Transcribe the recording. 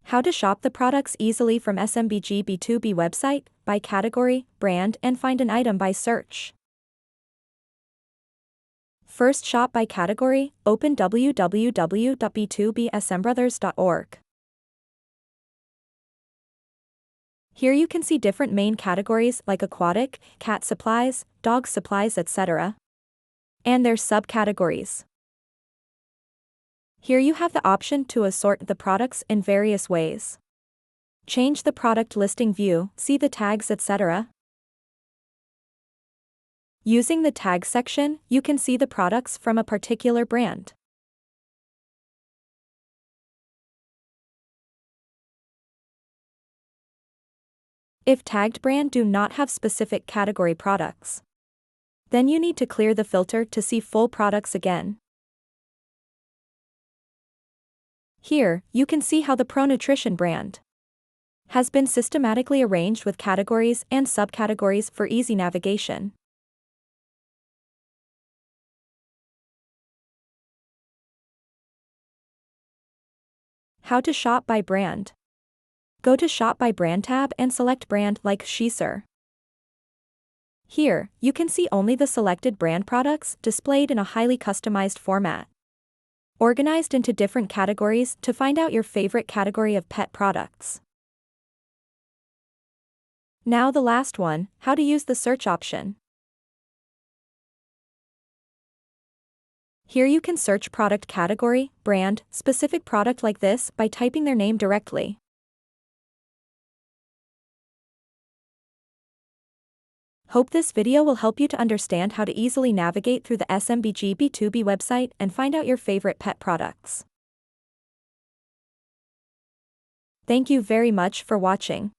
How to shop the products easily from SMBG B2B website, by category, brand, and find an item by search. First, shop by category. Open www.b2bsmbrothers.org. Here you can see different main categories like aquatic, cat supplies, dog supplies, etc. and their subcategories. Here you have the option to assort the products in various ways. Change the product listing view, see the tags, etc. Using the tag section, you can see the products from a particular brand. If tagged brand do not have specific category products, then you need to clear the filter to see full products again. Here, you can see how the Pro Nutrition brand has been systematically arranged with categories and subcategories for easy navigation. How to shop by brand. Go to Shop by Brand tab and select brand like Sheeser. Here, you can see only the selected brand products displayed in a highly customized format, organized into different categories to find out your favorite category of pet products. Now the last one, how to use the search option. Here you can search product category, brand, specific product like this by typing their name directly. Hope this video will help you to understand how to easily navigate through the SMBG B2B website and find out your favorite pet products. Thank you very much for watching.